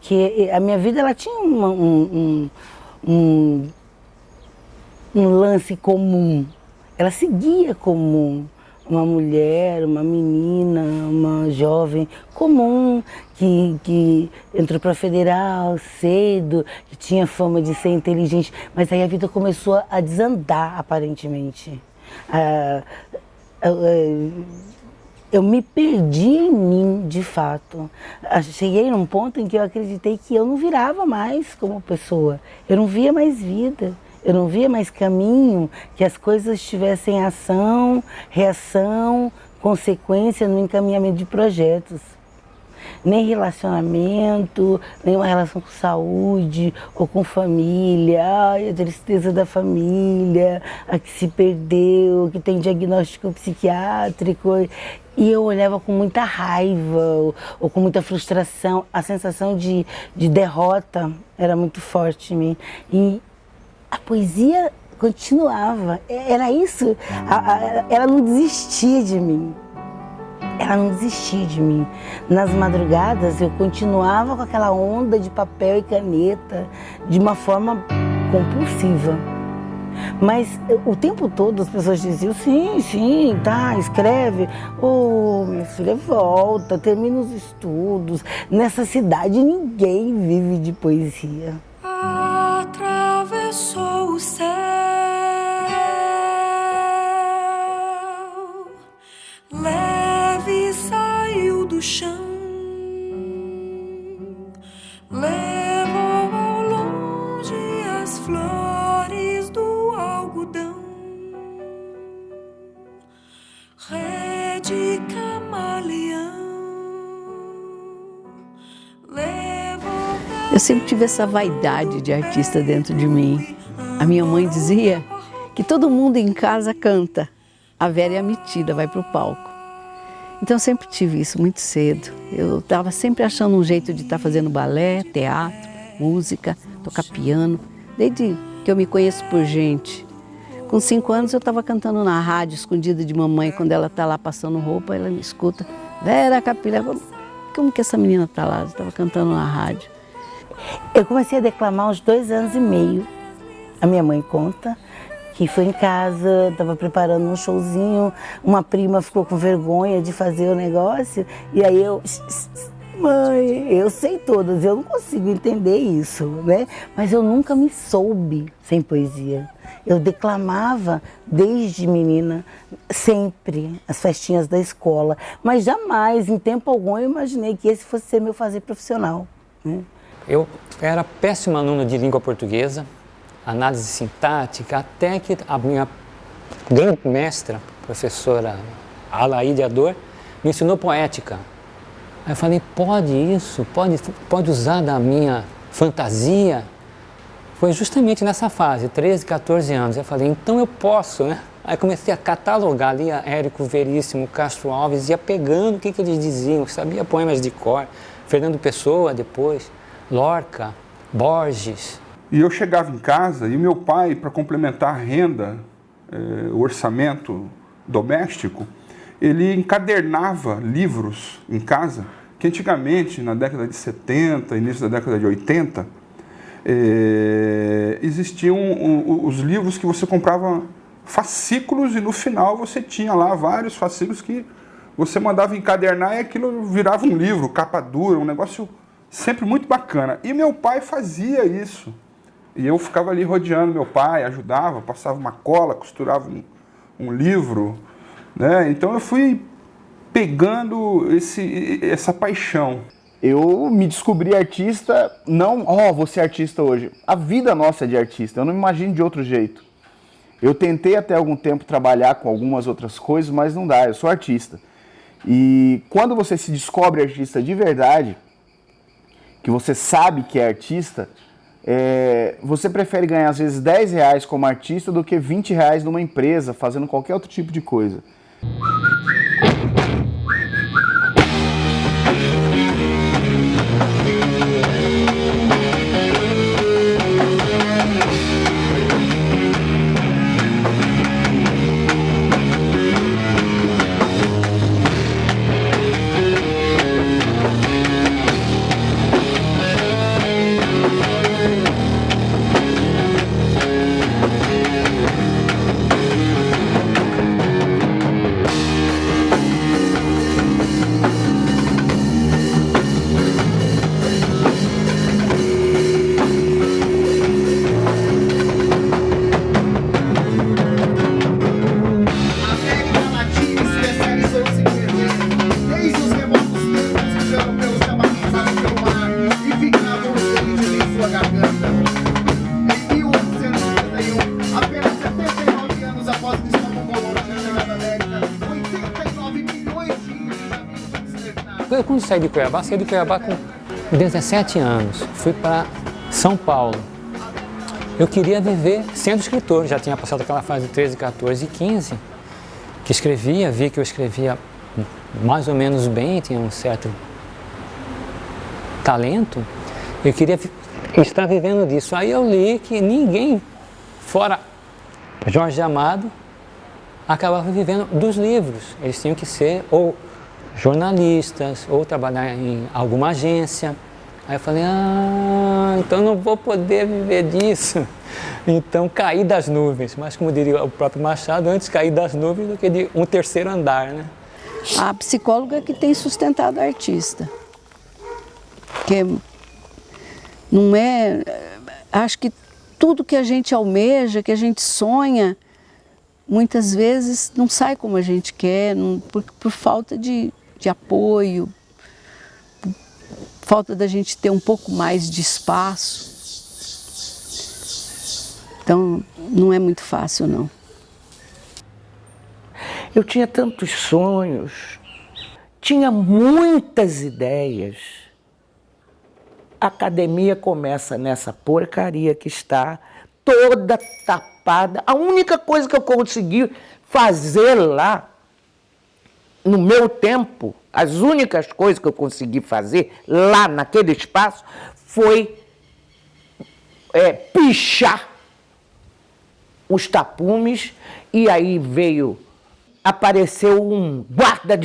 porque a minha vida ela tinha um lance comum, ela seguia comum. Uma mulher, uma menina, uma jovem comum que entrou para a Federal cedo, que tinha fama de ser inteligente, mas aí a vida começou a desandar, aparentemente. Eu me perdi em mim, de fato. Cheguei num ponto em que eu acreditei que eu não virava mais como pessoa, eu não via mais vida. Eu não via mais caminho, que as coisas tivessem ação, reação, consequência no encaminhamento de projetos. Nem relacionamento, nem uma relação com saúde ou com família. Ai, a tristeza da família, a que se perdeu, que tem diagnóstico psiquiátrico. E eu olhava com muita raiva ou com muita frustração. A sensação de derrota era muito forte em mim. E a poesia continuava, era isso, ela não desistia de mim, ela não desistia de mim. Nas madrugadas eu continuava com aquela onda de papel e caneta de uma forma compulsiva. Mas o tempo todo as pessoas diziam, sim, tá, escreve. Oh, minha filha, volta, termina os estudos. Nessa cidade ninguém vive de poesia. Atravessou o céu, leve saiu do chão, levou ao longe as flores do algodão, rede camaleão. Eu sempre tive essa vaidade de artista dentro de mim. A minha mãe dizia que todo mundo em casa canta, a Vera é a metida, vai para o palco. Então eu sempre tive isso muito cedo. Eu estava sempre achando um jeito de estar fazendo balé, teatro, música, tocar piano, desde que eu me conheço por gente. Com 5 anos eu estava cantando na rádio, escondida de mamãe, quando ela está lá passando roupa, ela me escuta, Vera Capilé, como que essa menina está lá? Eu estava cantando na rádio. Eu comecei a declamar aos 2 anos e meio. A minha mãe conta que foi em casa, estava preparando um showzinho, uma prima ficou com vergonha de fazer o negócio, e aí eu, mãe, eu sei todas, eu não consigo entender isso, né? Mas eu nunca me soube sem poesia. Eu declamava desde menina, sempre, as festinhas da escola, mas jamais, em tempo algum, eu imaginei que esse fosse ser meu fazer profissional, né? Eu era péssimo aluno de língua portuguesa, análise sintática, até que a minha grande mestra, professora Alaide Ador, me ensinou poética. Aí eu falei, pode isso? Pode usar da minha fantasia? Foi justamente nessa fase, 13, 14 anos. Eu falei, então eu posso, né? Aí comecei a catalogar, lia Érico Veríssimo, Castro Alves, ia pegando o que eles diziam, sabia poemas de cor, Fernando Pessoa depois, Lorca, Borges. E eu chegava em casa e meu pai, para complementar a renda, o orçamento doméstico, ele encadernava livros em casa, que antigamente, na década de 70, início da década de 80, existiam os livros que você comprava fascículos e no final você tinha lá vários fascículos que você mandava encadernar e aquilo virava um livro, capa dura, um negócio sempre muito bacana. E meu pai fazia isso. E eu ficava ali rodeando meu pai, ajudava, passava uma cola, costurava um livro, né? Então eu fui pegando essa paixão. Eu me descobri artista, não, vou ser artista hoje. A vida nossa é de artista, eu não me imagino de outro jeito. Eu tentei até algum tempo trabalhar com algumas outras coisas, mas não dá, eu sou artista. E quando você se descobre artista de verdade, que você sabe que é artista, você prefere ganhar às vezes R$10 como artista do que R$20 numa empresa, fazendo qualquer outro tipo de coisa. quando saí de Cuiabá com 17 anos. Fui para São Paulo. Eu queria viver sendo escritor, já tinha passado aquela fase de 13, 14 e 15, que escrevia, vi que eu escrevia mais ou menos bem, tinha um certo talento. Eu queria estar vivendo disso. Aí eu li que ninguém, fora Jorge Amado, acabava vivendo dos livros. Eles tinham que ser ou jornalistas, ou trabalhar em alguma agência. Aí eu falei, então não vou poder viver disso. Então caí das nuvens. Mas como diria o próprio Machado, antes cair das nuvens do que de um terceiro andar, né? A psicóloga que tem sustentado a artista. Que não é... Acho que tudo que a gente almeja, que a gente sonha, muitas vezes não sai como a gente quer, por falta de apoio, falta da gente ter um pouco mais de espaço. Então, não é muito fácil, não. Eu tinha tantos sonhos, tinha muitas ideias. A academia começa nessa porcaria que está toda tapada. A única coisa que eu consegui fazer lá, no meu tempo, as únicas coisas que eu consegui fazer lá naquele espaço foi pichar os tapumes, e aí apareceu um guarda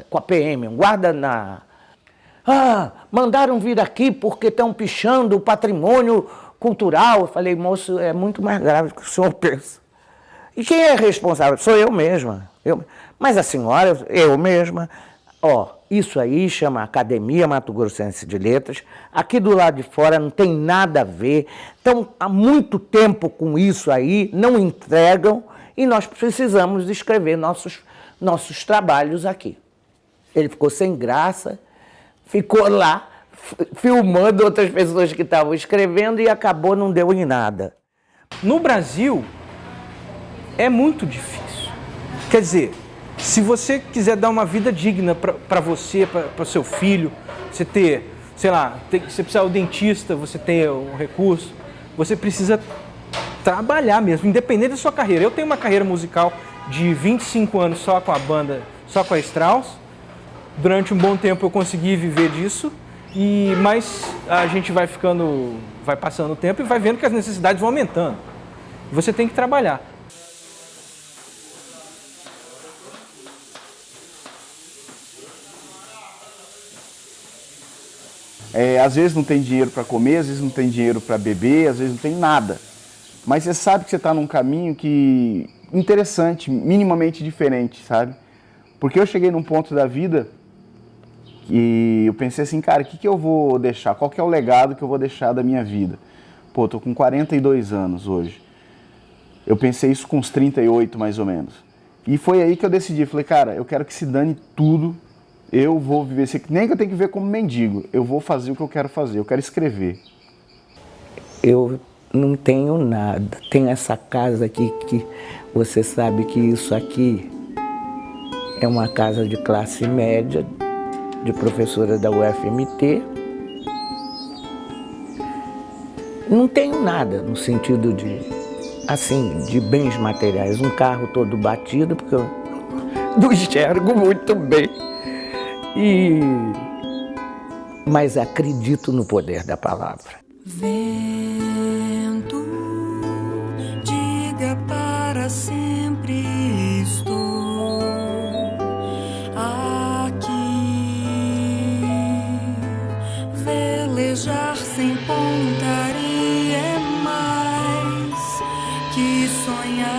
com a PM, um guarda mandaram vir aqui porque estão pichando o patrimônio cultural. Eu falei, moço, é muito mais grave do que o senhor pensa. E quem é responsável? Sou eu mesma. Mas a senhora, eu mesma. Isso aí chama Academia Mato Grossense de Letras. Aqui do lado de fora não tem nada a ver. Estão há muito tempo com isso aí, não entregam, e nós precisamos escrever nossos trabalhos aqui. Ele ficou sem graça, ficou lá filmando outras pessoas que estavam escrevendo e acabou, não deu em nada. No Brasil, é muito difícil. Quer dizer, se você quiser dar uma vida digna para você, para o seu filho, você ter, sei lá, você precisar do dentista, você ter um recurso, você precisa trabalhar mesmo, independente da sua carreira. Eu tenho uma carreira musical de 25 anos só com a banda, só com a Strauss. Durante um bom tempo eu consegui viver disso, mas a gente vai passando o tempo e vai vendo que as necessidades vão aumentando. Você tem que trabalhar. Às vezes não tem dinheiro para comer, às vezes não tem dinheiro para beber, às vezes não tem nada. Mas você sabe que você está num caminho interessante, minimamente diferente, sabe? Porque eu cheguei num ponto da vida e eu pensei assim, cara, o que eu vou deixar? Qual que é o legado que eu vou deixar da minha vida? Pô, tô com 42 anos hoje. Eu pensei isso com uns 38, mais ou menos. E foi aí que eu decidi, falei, cara, eu quero que se dane tudo, eu vou viver, nem que eu tenho que ver como mendigo, eu vou fazer o que eu quero fazer, eu quero escrever. Eu não tenho nada, tenho essa casa aqui que você sabe que isso aqui é uma casa de classe média, de professora da UFMT. Não tenho nada no sentido de bens materiais. Um carro todo batido, porque eu não enxergo muito bem. Mas acredito no poder da palavra. Vento, diga para sempre estou aqui. Velejar sem pontaria é mais que sonhar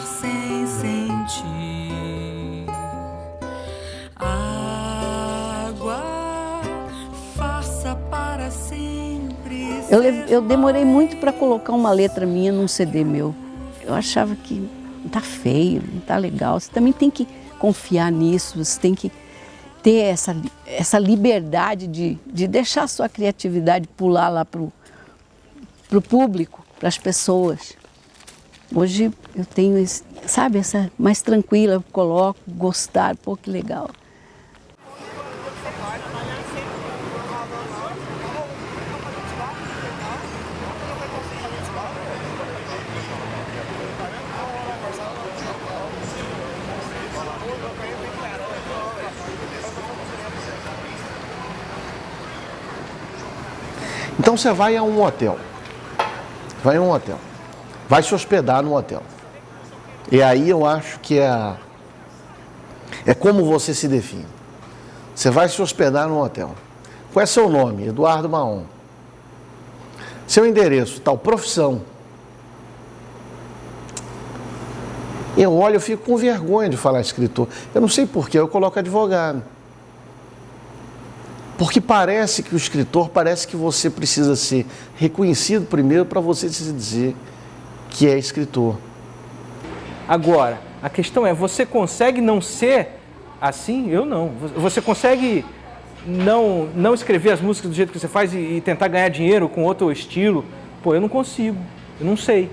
sem sentir. Água, faça para sempre. Eu demorei muito para colocar uma letra minha num CD meu. Eu achava que não tá feio, não tá legal. Você também tem que confiar nisso, você tem que ter essa liberdade de deixar a sua criatividade pular lá pro público, para as pessoas. Hoje eu tenho sabe, essa mais tranquila, coloco, gostar, pô, que legal. Então você vai a um hotel. Vai a um hotel. Vai se hospedar no hotel. E aí eu acho que é como você se define. Você vai se hospedar no hotel. Qual é seu nome? Eduardo Maon. Seu endereço, tal, profissão. Eu olho, eu fico com vergonha de falar escritor. Eu não sei porquê, eu coloco advogado. Porque parece que o escritor, parece que você precisa ser reconhecido primeiro para você se dizer que é escritor. Agora, a questão é, você consegue não ser assim? Eu não. Você consegue não escrever as músicas do jeito que você faz e tentar ganhar dinheiro com outro estilo? Pô, eu não consigo. Eu não sei.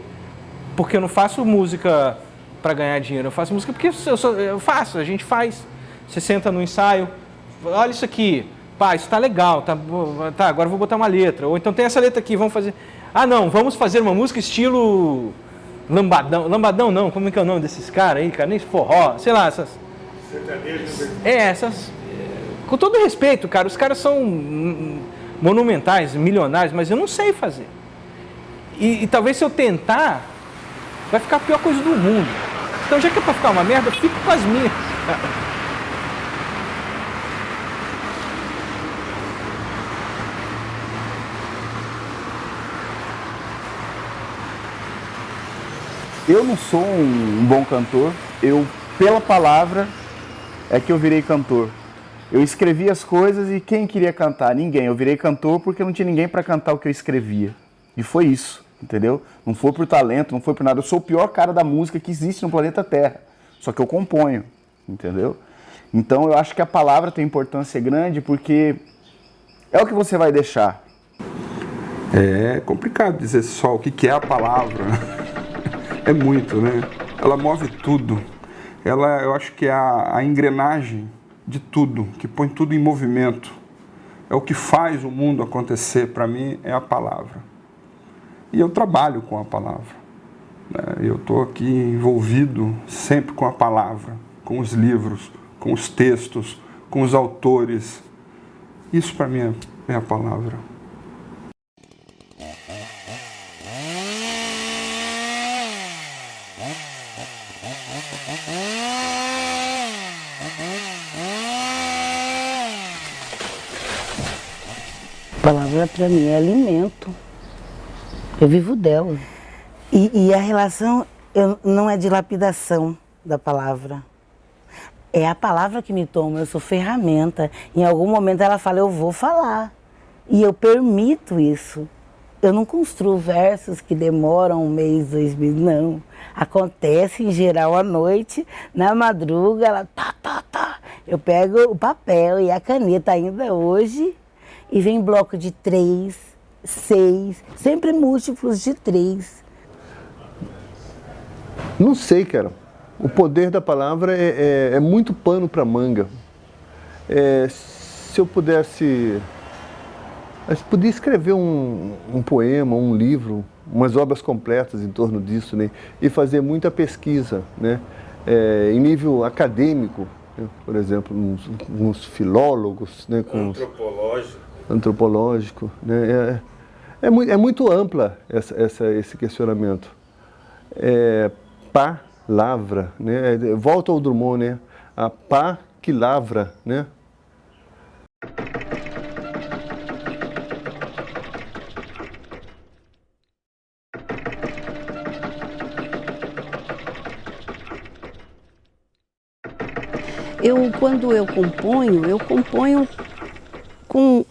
Porque eu não faço música para ganhar dinheiro. Eu faço música porque eu faço, a gente faz. Você senta no ensaio, olha isso aqui. Pá, isso tá legal, tá, agora eu vou botar uma letra. Ou então tem essa letra aqui, vamos fazer... Ah, não, vamos fazer uma música estilo lambadão. Lambadão não, como é que é o nome desses caras aí, cara? Nem forró, sei lá, essas... essas... Com todo respeito, cara, os caras são monumentais, milionários, mas eu não sei fazer. E talvez se eu tentar, vai ficar a pior coisa do mundo. Então já que é pra ficar uma merda, eu fico com as minhas. Eu não sou um bom cantor, pela palavra, é que eu virei cantor. Eu escrevia as coisas e quem queria cantar? Ninguém. Eu virei cantor porque não tinha ninguém para cantar o que eu escrevia. E foi isso, entendeu? Não foi por talento, não foi por nada. Eu sou o pior cara da música que existe no planeta Terra. Só que eu componho, entendeu? Então eu acho que a palavra tem importância grande porque é o que você vai deixar. É complicado dizer só o que é a palavra. É muito, né? Ela move tudo. Eu acho que é a engrenagem de tudo, que põe tudo em movimento. É o que faz o mundo acontecer, para mim, é a palavra. E eu trabalho com a palavra. Eu estou aqui envolvido sempre com a palavra, com os livros, com os textos, com os autores. Isso, para mim, é a palavra. A palavra para mim é alimento. Eu vivo dela. E a relação não é de lapidação da palavra. É a palavra que me toma, eu sou ferramenta. Em algum momento ela fala, eu vou falar. E eu permito isso. Eu não construo versos que demoram 1 mês, 2 meses, não. Acontece em geral à noite, na madruga, ela tá. Eu pego o papel e a caneta ainda hoje e vem bloco de 3, 6, sempre múltiplos de 3. Não sei, cara. O poder da palavra é muito pano para manga. Se eu pudesse... Eu podia escrever um poema, um livro, umas obras completas em torno disso, né? E fazer muita pesquisa, né? Em nível acadêmico, né? Por exemplo, uns filólogos, né? Antropológico, né? É muito ampla esse questionamento. Palavra, né? Volta ao Drummond, né? A pá que lavra, né? Quando eu componho com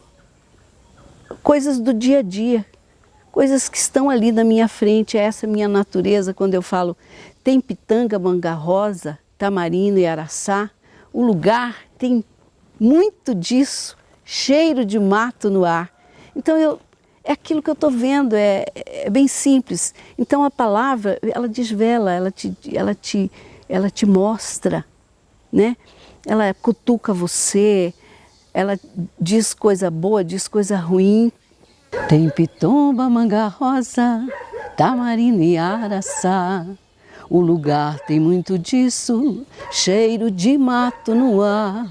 coisas do dia a dia, coisas que estão ali na minha frente, essa minha natureza. Quando eu falo, tem pitanga, manga rosa, tamarindo e araçá, o lugar tem muito disso, cheiro de mato no ar. Então é aquilo que eu estou vendo, é bem simples. Então a palavra, ela desvela, ela te mostra, né? Ela cutuca você, ela diz coisa boa, diz coisa ruim. Tem pitomba, manga rosa, tamarina e araçá. O lugar tem muito disso, cheiro de mato no ar.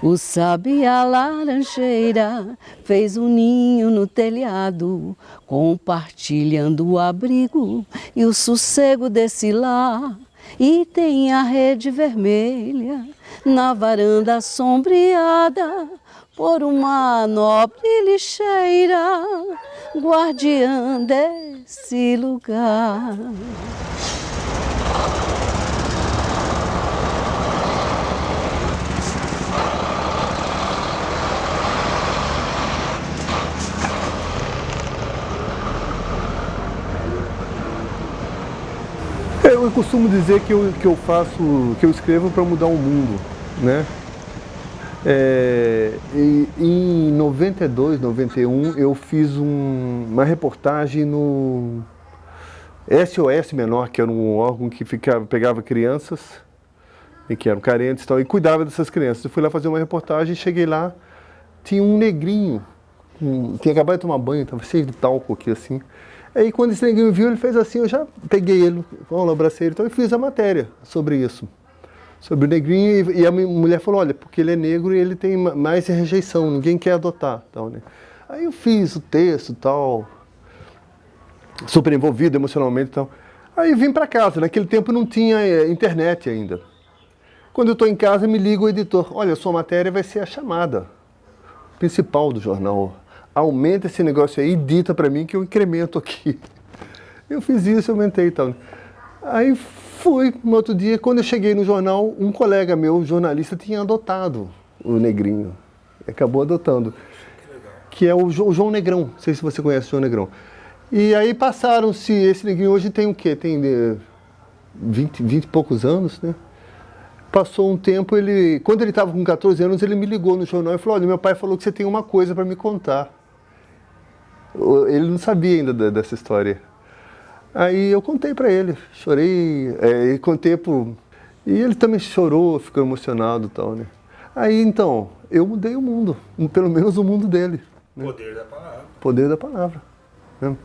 O sabiá laranjeira fez um ninho no telhado, compartilhando o abrigo e o sossego desse lar. E tem a rede vermelha na varanda sombreada por uma nobre lixeira, guardiã desse lugar. Eu costumo dizer que eu escrevo para mudar o mundo, né? Em 92, 91, eu fiz uma reportagem no SOS Menor, que era um órgão que pegava crianças que eram carentes e cuidava dessas crianças. Eu fui lá fazer uma reportagem, cheguei lá, tinha um negrinho, tinha acabado de tomar banho, estava cheio de talco aqui assim. Aí quando esse neguinho viu, ele fez assim, eu já peguei ele, abracei ele, então eu fiz a matéria sobre isso. Sobre o negrinho, e a minha mulher falou, olha, porque ele é negro e ele tem mais rejeição, ninguém quer adotar. Tal, né? Aí eu fiz o texto e tal, super envolvido emocionalmente e tal. Aí vim para casa, naquele tempo não tinha internet ainda. Quando eu estou em casa, me liga o editor, olha, sua matéria vai ser a chamada principal do jornal. Aumenta esse negócio aí e dita para mim que eu incremento aqui. Eu fiz isso, aumentei e tal. Aí fui, no outro dia, quando eu cheguei no jornal, um colega meu, jornalista, tinha adotado o negrinho. Acabou adotando. Que é o João Negrão. Não sei se você conhece o João Negrão. E aí passaram-se, esse negrinho hoje tem o quê? Tem 20 e poucos anos, né? Passou um tempo, quando ele estava com 14 anos, ele me ligou no jornal e falou, olha, meu pai falou que você tem uma coisa para me contar. Ele não sabia ainda dessa história. Aí eu contei para ele, chorei, e contei e ele também chorou, ficou emocionado e tal, né? Aí então, eu mudei o mundo, pelo menos o mundo dele. Né? Poder da palavra. Poder da palavra. Né?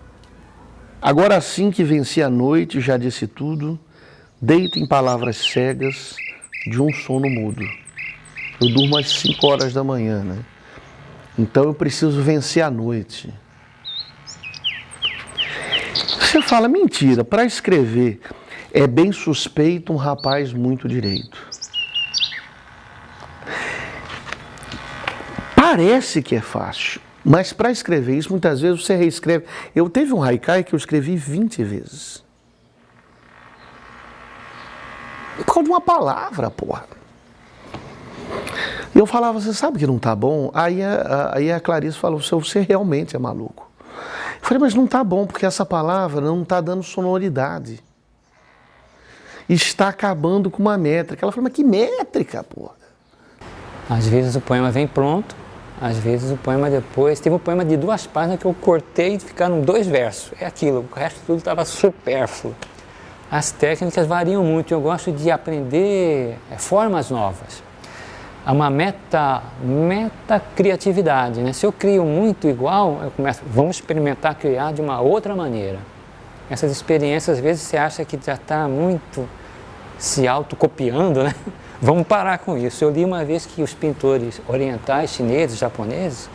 Agora assim que venci a noite, já disse tudo, deito em palavras cegas de um sono mudo. Eu durmo às 5 horas da manhã, né? Então eu preciso vencer a noite. Você fala, mentira, para escrever é bem suspeito um rapaz muito direito. Parece que é fácil, mas para escrever isso, muitas vezes você reescreve. Teve um haikai que eu escrevi 20 vezes. Por causa de uma palavra, porra. E eu falava, você sabe que não tá bom? Aí a Clarice falou, você realmente é maluco. Eu falei, mas não tá bom, porque essa palavra não tá dando sonoridade. Está acabando com uma métrica. Ela falou, mas que métrica, porra? Às vezes o poema vem pronto, às vezes o poema depois... Teve um poema de 2 páginas que eu cortei e ficaram 2 versos. É aquilo, o resto tudo estava supérfluo. As técnicas variam muito, eu gosto de aprender formas novas. Há uma meta criatividade, né? Se eu crio muito igual, eu começo, vamos experimentar criar de uma outra maneira. Essas experiências, às vezes você acha que já está muito se autocopiando, né? Vamos parar com isso. Eu li uma vez que os pintores orientais, chineses, japoneses,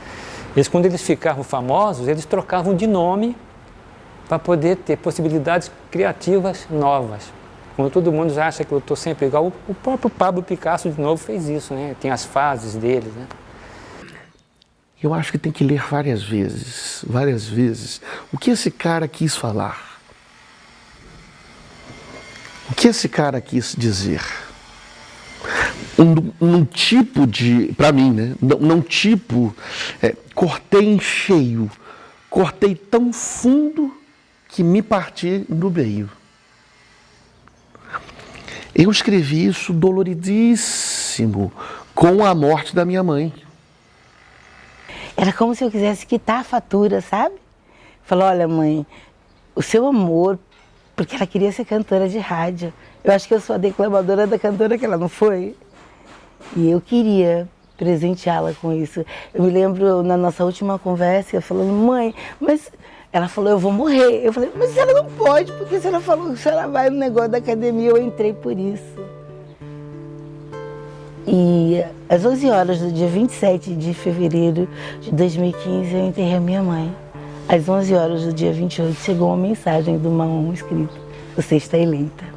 eles quando eles ficavam famosos, eles trocavam de nome para poder ter possibilidades criativas novas. Quando todo mundo já acha que eu estou sempre igual, o próprio Pablo Picasso, de novo, fez isso, né? Tem as fases dele, né? Eu acho que tem que ler várias vezes, o que esse cara quis falar. O que esse cara quis dizer. Um tipo de, para mim, né? Cortei em cheio, cortei tão fundo que me parti no meio. Eu escrevi isso doloridíssimo, com a morte da minha mãe. Era como se eu quisesse quitar a fatura, sabe? falou, olha mãe, o seu amor, porque ela queria ser cantora de rádio. Eu acho que eu sou a declamadora da cantora que ela não foi. E eu queria presenteá-la com isso. Eu me lembro na nossa última conversa, eu falando, mãe, mas ela falou, eu vou morrer. Eu falei, mas ela não pode, porque se ela falou, se ela vai no negócio da academia, eu entrei por isso. E às 11 horas do dia 27 de fevereiro de 2015, eu enterrei a minha mãe. Às 11 horas do dia 28, chegou uma mensagem do Maon escrito, você está eleita.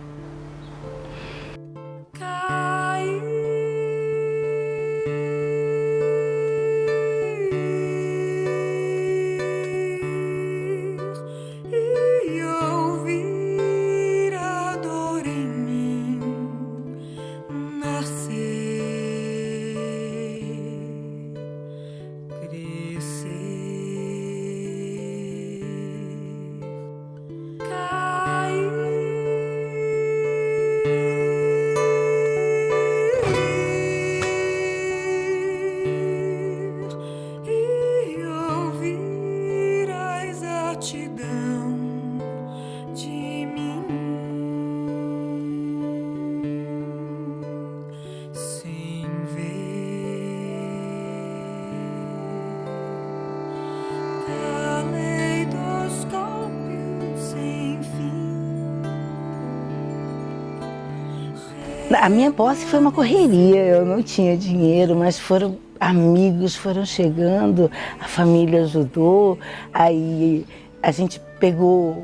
A minha posse foi uma correria, eu não tinha dinheiro, mas foram amigos, foram chegando, a família ajudou, aí a gente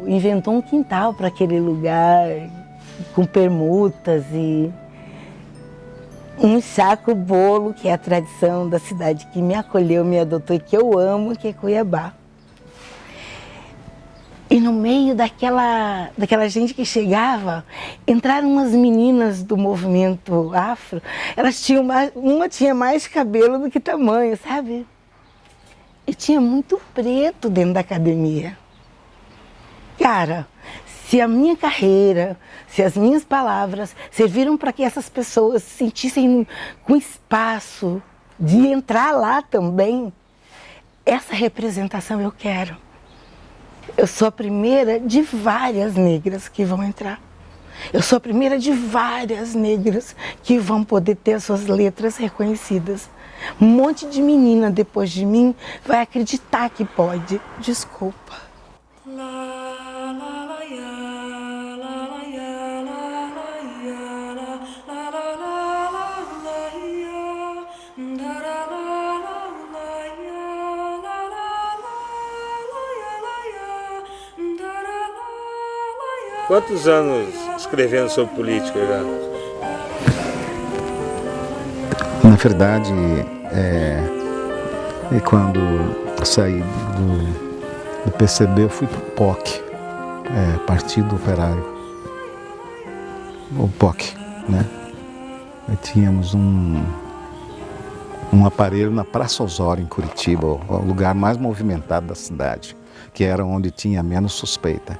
inventou um quintal para aquele lugar, com permutas e um saco bolo, que é a tradição da cidade que me acolheu, me adotou e que eu amo, que é Cuiabá. E no meio daquela gente que chegava, entraram umas meninas do movimento afro. Elas tinham uma tinha mais cabelo do que tamanho, sabe? E tinha muito preto dentro da academia. Cara, se a minha carreira, se as minhas palavras serviram para que essas pessoas se sentissem com espaço de entrar lá também, essa representação eu quero. Eu sou a primeira de várias negras que vão entrar. Eu sou a primeira de várias negras que vão poder ter as suas letras reconhecidas. Um monte de menina depois de mim vai acreditar que pode. Desculpa. Quantos anos escrevendo sobre política já? Na verdade, quando eu saí do PCB, eu fui para o POC, Partido Operário, o POC, né? E tínhamos um aparelho na Praça Osório, em Curitiba, o lugar mais movimentado da cidade, que era onde tinha menos suspeita.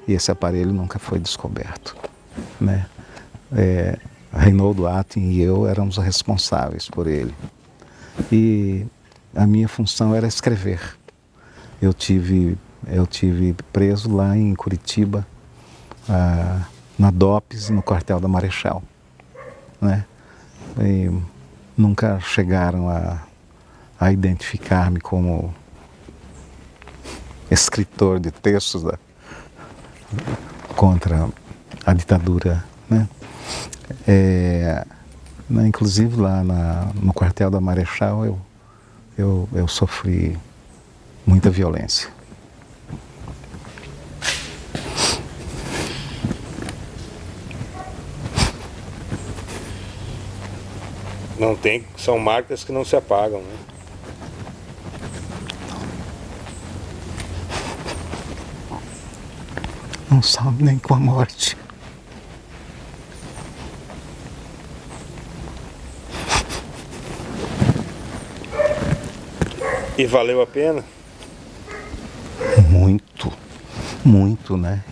E esse aparelho nunca foi descoberto, né? Reinaldo Atten e eu éramos responsáveis por ele. E a minha função era escrever. Eu tive preso lá em Curitiba, na DOPS e no quartel da Marechal, né? E nunca chegaram a identificar-me como escritor de textos contra a ditadura, né? Inclusive lá no quartel da Marechal eu sofri muita violência. Não tem, são marcas que não se apagam, né? Não some nem com a morte. E valeu a pena? Muito, muito, né?